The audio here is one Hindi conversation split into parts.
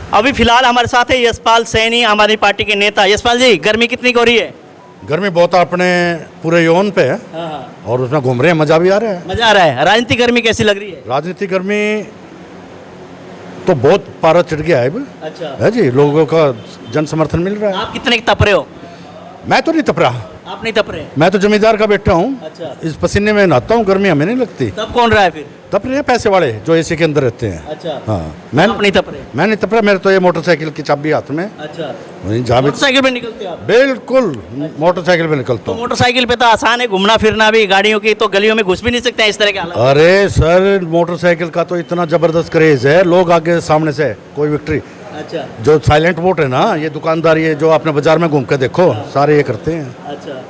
अभी फिलहाल हमारे साथ है यशपाल सैनी, आम आदमी पार्टी के नेता। यशपाल जी, गर्मी कितनी हो रही है? गर्मी बहुत अपने पूरे यौन पे है और उसमें घूम रहे हैं, मजा भी आ रहा है। मजा आ रहा है। राजनीतिक गर्मी कैसी लग रही है? राजनीतिक गर्मी तो बहुत पारा चढ़ गया है अब। अच्छा, है जी, लोगों का जन समर्थन मिल रहा है। आप कितने तप रहे हो? मैं तो नहीं तप रहा, आप नहीं तप रहे? मैं तो जमींदार का बेटा हूँ। अच्छा, इस पसीने में नहाता हूँ, गर्मी हमें नहीं लगती। तब कौन रहा है फिर? तप रहे हैं पैसे वाले जो एसी के अंदर रहते हैं। अच्छा, हाँ, मैं आप नहीं तप रहे? मैं नहीं तप रहा। मेरे तो ये मोटरसाइकिल की चाबी हाथ में, अच्छा, वहीं जहाँ भी मोटरसाइकिल पे निकलते हो आप? बिल्कुल मोटरसाइकिल पे निकलता तो हूँ। मोटरसाइकिल पे तो आसान है घूमना फिरना भी, गाड़ियों की तो गलियों में घुस भी नहीं सकते हैं इस तरह के हालात। अरे सर, मोटरसाइकिल का तो इतना जबरदस्त क्रेज है, लोग आगे सामने से कोई विक्ट्री। अच्छा, जो साइलेंट वोट है ना, ये दुकानदार, ये जो आपने बाजार में घूम के देखो, सारे ये करते हैं अच्छा।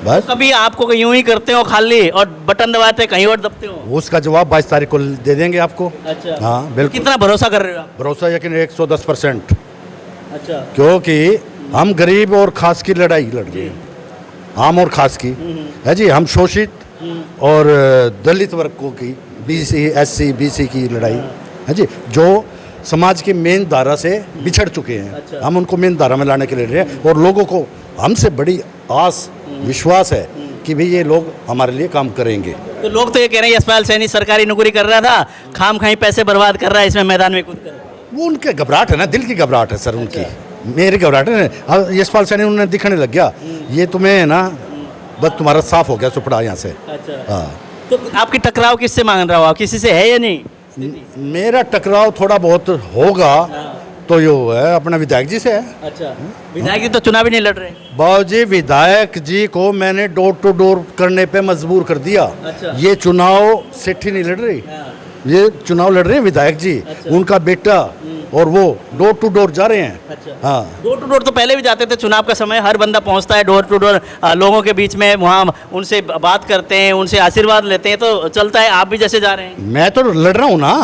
बस। कभी आपको यूं ही करते हो खाली और बटन दबाते कहीं और दबते हो? उसका जवाब 22 तारीख को दे देंगे आपको। अच्छा, हाँ बिल्कुल। कितना भरोसा कर रहे हो आप? भरोसा यकीन 110%। अच्छा, क्योंकि हम गरीब और खास की लड़ाई लड़ रहे हैं, आम और खास की, है जी। हम शोषित और दलित वर्गों की, BC SC BC की लड़ाई है जी, जो समाज की मेन धारा से बिछड़ चुके हैं। अच्छा। हम उनको मेन धारा में लाने के लिए लड़ रहे हैं और लोगों को हमसे बड़ी आस विश्वास है कि भाई ये लोग हमारे लिए काम करेंगे। तो लोग तो ये कह रहे हैं यशपाल सैनी सरकारी नौकरी कर रहा था, खाम खाई पैसे बर्बाद कर रहा है इसमें मैदान में कूद कर। वो उनके घबराहट है ना, दिल की घबराहट है सर उनकी। मेरी घबराहट है ना। अब यशपाल सैनी उन्हें दिखने लग गया, ये तुम्हें है ना, बस तुम्हारा साफ हो गया सुपड़ा यहाँ से। अच्छा, हाँ, तो आपकी टकराव किससे मांग रहा हो आप? किसी से है या नहीं? मेरा टकराव थोड़ा बहुत होगा तो यो है अपना विधायक जी से है। अच्छा, विधायक जी तो चुनाव ही नहीं लड़ रहे। बाबूजी, विधायक जी को मैंने डोर टू डोर करने पे मजबूर कर दिया। अच्छा। ये चुनाव सेठी नहीं लड़ रही, ये चुनाव लड़ रहे हैं विधायक जी। अच्छा। उनका बेटा और वो डोर टू डोर जा रहे हैं। अच्छा, हाँ, डोर टू डोर तो पहले भी जाते थे। चुनाव का समय हर बंदा पहुंचता है डोर टू डोर, लोगों के बीच में, वहाँ उनसे बात करते हैं, उनसे आशीर्वाद लेते हैं, तो चलता है। आप भी जैसे जा रहे हैं। मैं तो लड़ रहा हूँ ना,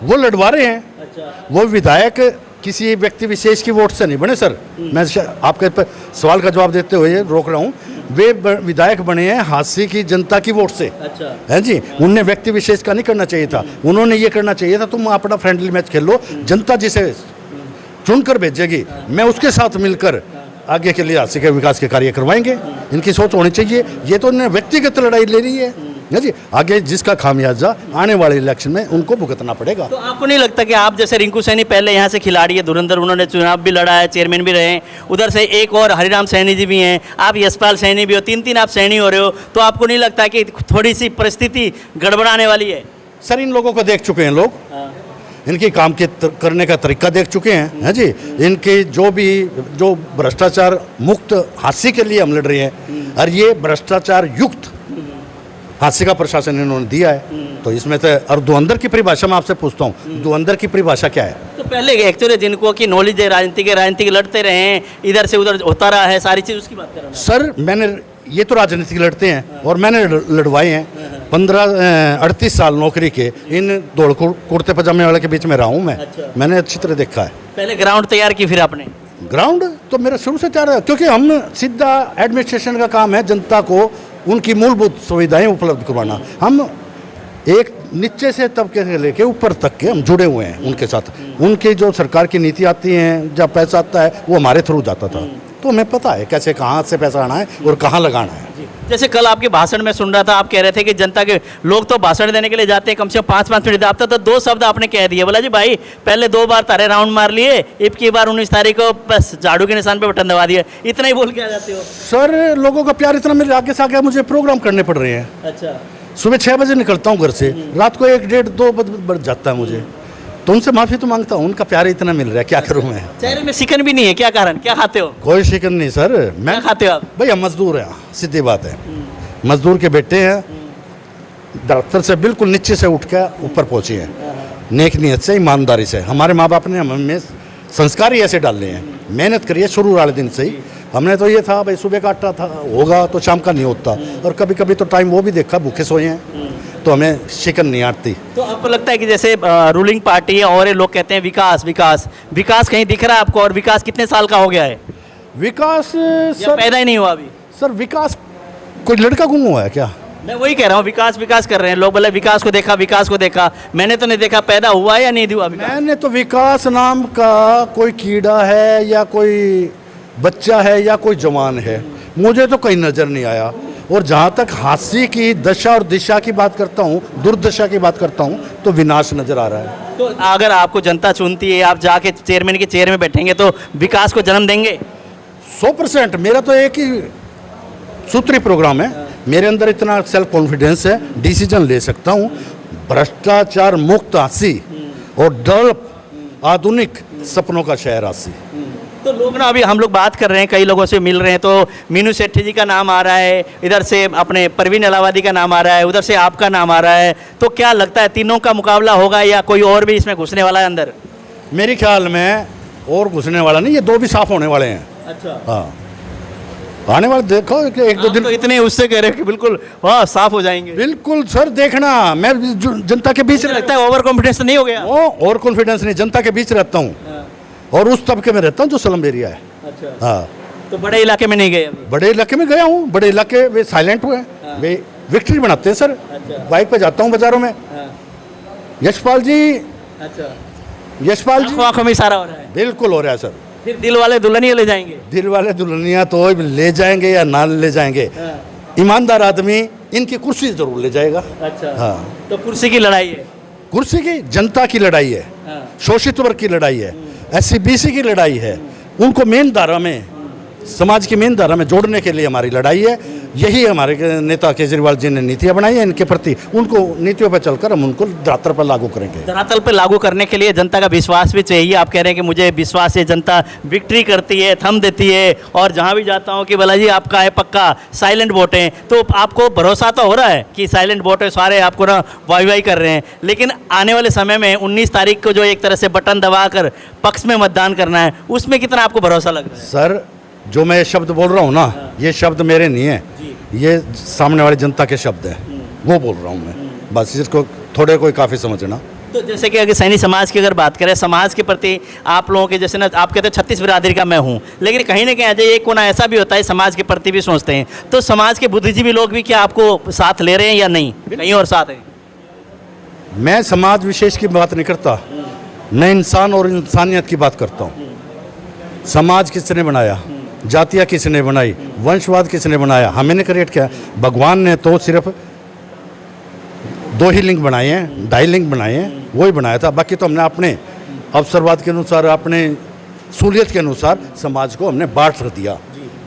वो लड़वा रहे हैं। अच्छा, वो विधायक किसी व्यक्ति विशेष की वोट से नहीं बने सर। मैं आपके सवाल का जवाब देते हुए रोक रहा हूँ। वे विधायक बने हैं हास्य की जनता की वोट से। अच्छा, है जी। उन्हें व्यक्ति विशेष का नहीं करना चाहिए था, उन्होंने ये करना चाहिए था, तुम अपना फ्रेंडली मैच खेल लो, जनता जिसे चुनकर भेजेगी मैं उसके साथ मिलकर आगे के लिए हास्य के विकास के कार्य करवाएंगे। इनकी सोच होनी चाहिए। ये तो उन्हें व्यक्तिगत लड़ाई ले रही है जी। आगे जिसका खामियाजा आने वाले इलेक्शन में उनको भुगतना पड़ेगा। तो आपको नहीं लगता कि आप जैसे रिंकू सैनी पहले यहाँ से खिलाड़ी है धुरंधर, उन्होंने चुनाव भी लड़ा है, चेयरमैन भी रहे हैं, उधर से एक और हरिराम सैनी जी भी हैं, आप यशपाल सैनी भी हो, तीन आप सैनी हो रहे हो, तो आपको नहीं लगता कि थोड़ी सी परिस्थिति गड़बड़ाने वाली है? सर, इन लोगों को देख चुके हैं लोग, इनके काम के करने का तरीका देख चुके हैं, है जी। इनके जो भ्रष्टाचार मुक्त हास्य के लिए हम लड़ रहे हैं, और ये भ्रष्टाचार युक्त हास्य का प्रशासन इन्होंने दिया है। तो इसमें तो, और धुरंधर की परिभाषा मैं आपसे पूछता हूँ, धुरंधर की परिभाषा क्या है? तो पहले एक्चुअली जिनको की नॉलेज है राजनीति के लड़ते रहे हैं, इधर से उधर होता रहा है, सारी चीज़ उसकी बात कर रहा हूं। सर, मैंने ये तो राजनीतिक लड़ते हैं और मैंने लड़वाए हैं। 38 साल नौकरी के इन दौड़ कुर्ते पजामे वाले के बीच में रहा हूँ मैं। अच्छा। मैंने अच्छी तरह देखा है। पहले ग्राउंड तैयार की, फिर आपने? ग्राउंड तो मेरा शुरू से चाह रहा है, क्योंकि हम सीधा एडमिनिस्ट्रेशन का काम है जनता को उनकी मूलभूत सुविधाएं उपलब्ध करवाना। हम एक नीचे से तबके से लेके ऊपर तक के हम जुड़े हुए हैं उनके साथ। उनकी जो सरकार की नीति आती है, जब पैसा आता है, वो हमारे थ्रू जाता था, तो हमें पता है कैसे कहाँ से पैसा आना है और कहाँ लगाना है। जैसे कल आपके भाषण में सुन रहा था, आप कह रहे थे कि जनता के लोग तो भाषण देने के लिए जाते हैं कम से कम 5-5 मिनट, आप तो 2 शब्द आपने कह दिए। बोला जी भाई, पहले 2 बार तारे राउंड मार लिए, अब की बार 19 तारीख को बस झाड़ू के निशान पे बटन दबा दिया, इतना ही बोल के आ जाते हो? सर, लोगों का प्यार इतना मेरे आगे से आगे, मुझे प्रोग्राम करने पड़ रहे हैं। अच्छा, सुबह 6 बजे निकलता हूँ घर से, रात को 1, 1:30, 2 बज जाता है मुझे। तो उनसे माफ़ी तो मांगता हूँ, उनका प्यार इतना मिल रहा है, क्या करूँ मैं। चेहरे में शिकन भी नहीं है, क्या कारण? क्या खाते हो? कोई शिकन नहीं सर। मैं क्या खाते हो आप? भाई, हम मजदूर हैं, सीधी बात है। मजदूर के बेटे हैं, दफ्तर से बिल्कुल नीचे से उठ के ऊपर पहुँचे हैं, नेक नीयत से, ईमानदारी से। हमारे माँ बाप ने हमें संस्कार ही ऐसे डाले हैं, मेहनत करिए शुरू वाले दिन से ही। हमने तो ये था भाई, सुबह का आटा था होगा तो शाम का नहीं होता, और कभी कभी तो टाइम वो भी देखा भूखे सोए हैं, तो हमें शिकन नहीं आती। तो आपको लगता है कि जैसे रूलिंग पार्टी है और ये लोग कहते हैं विकास विकास विकास, कहीं दिख रहा है आपको? और विकास कितने साल का हो गया है? विकास या सर, पैदा ही नहीं हुआ अभी? सर विकास कोई लड़का गुम हुआ है क्या? मैं वही कह रहा हूँ, विकास विकास कर रहे हैं लोग, बोले विकास को देखा, मैंने तो नहीं देखा, पैदा हुआ है या नहीं हुआ विकास? मैंने तो विकास नाम का कोई कीड़ा है या कोई बच्चा है या कोई जवान है, मुझे तो कहीं नज़र नहीं आया। और जहाँ तक हास्य की दशा और दिशा की बात करता हूँ, दुर्दशा की बात करता हूँ, तो विनाश नज़र आ रहा है। तो अगर आपको जनता चुनती है, आप जाके चेयरमैन के चेयर में बैठेंगे तो विकास को जन्म देंगे? 100%। मेरा तो एक ही सूत्री प्रोग्राम है, मेरे अंदर इतना सेल्फ कॉन्फिडेंस है, डिसीजन ले सकता हूँ। भ्रष्टाचार मुक्त हांसी और डेवलप आधुनिक सपनों का शहर हांसी। तो लोग ना, अभी हम लोग बात कर रहे हैं, कई लोगों से मिल रहे हैं, तो मीनू सेठी जी का नाम आ रहा है, इधर से अपने परवीन अलाहाबादी का नाम आ रहा है, उधर से आपका नाम आ रहा है, तो क्या लगता है तीनों का मुकाबला होगा या कोई और भी इसमें घुसने वाला है अंदर? मेरे ख्याल में और घुसने वाला नहीं, ये दो भी साफ होने वाले हैं। अच्छा, हाँ, आने वाले देखो एक दो दिन तो इतने उससे कह रहे हो कि बिल्कुल वाह साफ हो जाएंगे। बिल्कुल सर, देखना मैं जनता के बीच मुझे लगता है ओवर कॉन्फिडेंस तो नहीं हो गया? और कॉन्फिडेंस नहीं, जनता के बीच रहता हूँ और उस तबके में रहता हूँ जो स्लम एरिया है। अच्छा, हाँ, तो बड़े इलाके में नहीं गए अभी? बड़े इलाके में गया हूँ, बड़े इलाके वे साइलेंट हुए, वे विक्ट्री बनाते हैं सर। अच्छा। बाइक पे जाता हूँ बाजारों में, यशपाल जी, अच्छा, यशपाल जी, आंखों में इशारा हो रहा है। बिल्कुल हो रहा है सर। फिर दिल वाले दुल्हनिया ले जाएंगे? दिल वाले दुल्हनिया तो ले जाएंगे या ना ले जाएंगे, ईमानदार आदमी इनकी कुर्सी जरूर ले जाएगा। अच्छा, हाँ, तो कुर्सी की लड़ाई है? कुर्सी की जनता की लड़ाई है, शोषित वर्ग की लड़ाई है, SC/BC की लड़ाई है, उनको मेन धारा में, समाज की मेन धारा में जोड़ने के लिए हमारी लड़ाई है। यही हमारे नेता केजरीवाल जी ने नीतियां बनाई है, इनके प्रति उनको नीतियों पर चलकर हम उनको धरातल पर लागू करेंगे। धरातल पर लागू करने के लिए जनता का विश्वास भी चाहिए। आप कह रहे हैं कि मुझे विश्वास है, जनता विक्ट्री करती है, थम देती है, और जहां भी जाता हूं कि भला जी आपका है पक्का साइलेंट वोट है, तो आपको भरोसा तो हो रहा है कि साइलेंट वोट है, सारे आपको ना वाई कर रहे हैं, लेकिन आने वाले समय में 19 तारीख को जो एक तरह से बटन दबाकर पक्ष में मतदान करना है, उसमें कितना आपको भरोसा लग रहा है? सर, जो मैं ये शब्द बोल रहा हूँ ना, ये शब्द मेरे नहीं है, ये सामने वाली जनता के शब्द हैं, वो बोल रहा हूँ मैं, बस इसको थोड़े कोई काफ़ी समझना। तो जैसे कि अगर सैनी समाज की अगर बात करें, समाज के प्रति आप लोगों के जैसे ना, आप कहते हैं 36 बिरादरी का मैं हूँ, लेकिन कहीं ना कहीं अजय एक कोना ऐसा भी होता है समाज के प्रति भी सोचते हैं, तो समाज के बुद्धिजीवी लोग भी क्या आपको साथ ले रहे हैं या नहीं, कहीं और साथ है? मैं समाज विशेष की बात नहीं करता, मैं इंसान और इंसानियत की बात करता हूँ। समाज किसने बनाया, जातियाँ किसने बनाई, वंशवाद किसने बनाया, हमने क्रिएट किया? भगवान ने तो सिर्फ 2 ही लिंग बनाए हैं, 2.5 लिंग बनाए हैं, वही बनाया था। बाकी तो हमने अपने अवसरवाद के अनुसार, अपने सहूलियत के अनुसार समाज को हमने बांट दिया,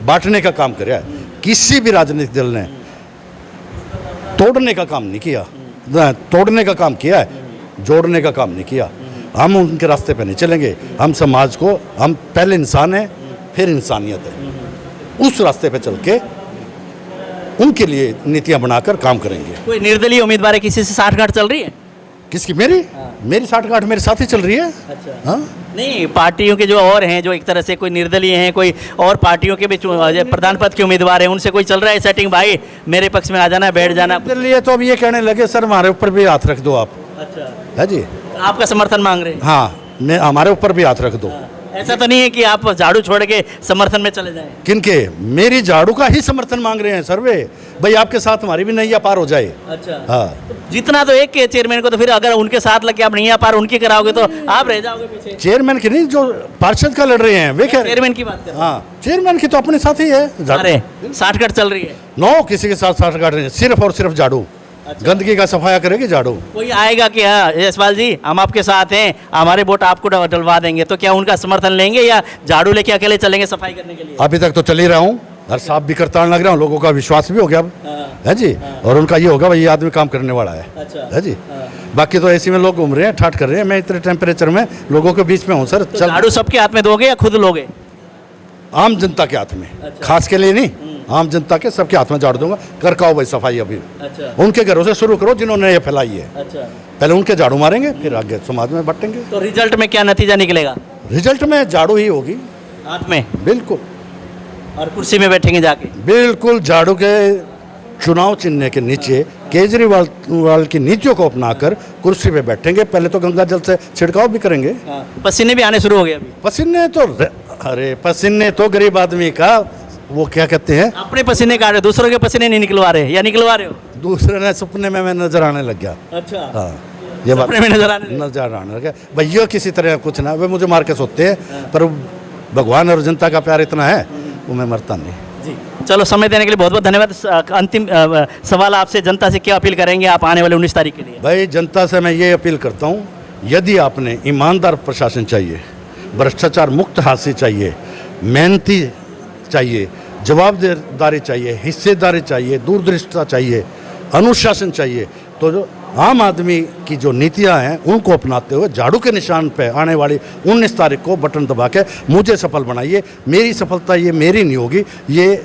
बांटने का काम किया है। किसी भी राजनीतिक दल ने तोड़ने का काम नहीं किया, तोड़ने का काम किया है, जोड़ने का काम नहीं किया। हम उनके रास्ते पे नहीं चलेंगे, हम समाज को, हम पहले इंसान हैं फिर इंसानियत है, उस रास्ते पे चल के उनके लिए नीतियां बनाकर काम करेंगे। कोई निर्दलीय उम्मीदवार है, किसी से साठगांठ चल रही है? किसकी? मेरी साठगांठ मेरे साथ ही चल रही है। अच्छा, हाँ, नहीं, पार्टियों के जो और हैं, जो एक तरह से कोई निर्दलीय हैं, कोई और पार्टियों के भी प्रधान पद के उम्मीदवार हैं, उनसे कोई चल रहा है सेटिंग, भाई मेरे पक्ष में आ जाना, बैठ जाना? लिए तो अब ये कहने लगे सर हमारे ऊपर भी हाथ रख दो आप। अच्छा, है जी, आपका समर्थन मांग रहे हैं? हाँ, हमारे ऊपर भी हाथ रख दो। ऐसा तो नहीं है कि आप झाड़ू छोड़ के समर्थन में चले जाएं? किनके? मेरी झाड़ू का ही समर्थन मांग रहे हैं सर वे, भाई आपके साथ हमारी भी नैया पार हो जाए। अच्छा, हाँ, जितना तो एक के चेयरमैन को, तो फिर अगर उनके साथ लग के आप नैया पार उनकी कराओगे तो आप रह जाओगे पीछे। चेयरमैन की नहीं, जो पार्षद का लड़ रहे हैं वे कह रहे हैं। चेयरमैन की बात कर, हाँ, चेयरमैन की तो अपने साथ ही है। अरे साठगांठ चल रही है? नो, किसी के साथ साठ काट रहे हैं, सिर्फ और सिर्फ झाड़ू। अच्छा। गंदगी का सफाया करेगी झाड़ू। कोई आएगा कि हाँ यशपाल जी हम आपके साथ हैं, हमारे वोट आपको डलवा देंगे, तो क्या उनका समर्थन लेंगे या झाड़ू लेके अकेले चलेंगे सफाई करने के लिए? अभी तक तो चल ही रहा हूँ, हर साफ भी करता लग रहा हूँ, लोगों का विश्वास भी हो गया अब। है जी, और उनका ये होगा भाई ये आदमी काम करने वाला है। अच्छा, है जी, बाकी तो ऐसे में लोग घूम रहे हैं, ठाठ कर रहे हैं। मैं इतने टेम्परेचर में लोगों के बीच में हूँ सर। तो झाड़ू सबके हाथ में दोगे या खुद लोगे? आम जनता के हाथ में। अच्छा। खास के लिए नहीं, आम जनता के सबके हाथ में झाड़ दूंगा। कर खाओ भाई सफाई अभी। अच्छा, उनके घरों से शुरू करो जिन्होंने ये फैलाई है। अच्छा, पहले उनके झाड़ू मारेंगे, फिर आगे समाज में बांटेंगे। तो रिजल्ट में क्या नतीजा निकलेगा? रिजल्ट में झाड़ू ही होगी। हाथ में? बिल्कुल और कुर्सी में बैठेंगे जाके? बिल्कुल, झाड़ू के चुनाव चिन्ह के नीचे केजरीवाल की नीतियों को अपनाकर कुर्सी पे बैठेंगे। पहले तो गंगा जल से छिड़काव भी करेंगे। पसीने भी आने शुरू हो गए अभी? पसीने तो अरे पसीने तो गरीब आदमी का वो क्या कहते हैं, अपने पसीने काट रहे, दूसरों के पसीने नहीं निकलवा रहे या निकलवा रहे हो? दूसरे ने सपने में मैं नजर आने लग गया। अच्छा हाँ ये बात सपने में नजर आने लगे। नजर आने लगा। भैया किसी तरह कुछ ना, वे मुझे मार के सोते हैं, पर भगवान और जनता का प्यार इतना है वो मैं मरता नहीं। जी चलो समय देने के लिए बहुत बहुत धन्यवाद। अंतिम सवाल आपसे, जनता से क्या अपील करेंगे आप आने वाले 19 तारीख के लिए? भाई जनता से मैं ये अपील करता हूँ, यदि आपने ईमानदार प्रशासन चाहिए, भ्रष्टाचार मुक्त हासिल चाहिए, मेहनती चाहिए, जवाबदेही चाहिए, हिस्सेदारी चाहिए, दूरदृष्टता चाहिए, अनुशासन चाहिए, तो जो आम आदमी की जो नीतियां हैं उनको अपनाते हुए झाड़ू के निशान पे आने वाली 19 तारीख को बटन दबा के मुझे सफल बनाइए। मेरी सफलता ये मेरी नहीं होगी, ये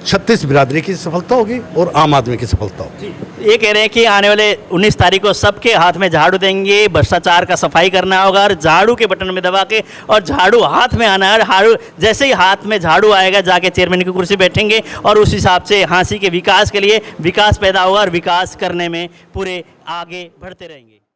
36 बिरादरी की सफलता होगी और आम आदमी की सफलता होगी। ये कह रहे हैं कि आने वाले 19 तारीख को सबके हाथ में झाड़ू देंगे, भ्रष्टाचार का सफाई करना होगा और झाड़ू के बटन में दबा के, और झाड़ू हाथ में आना है। झाड़ू जैसे ही हाथ में झाड़ू आएगा जाके चेयरमैन की कुर्सी बैठेंगे और उस हिसाब से हांसी के विकास के लिए विकास पैदा होगा और विकास करने में पूरे आगे बढ़ते रहेंगे।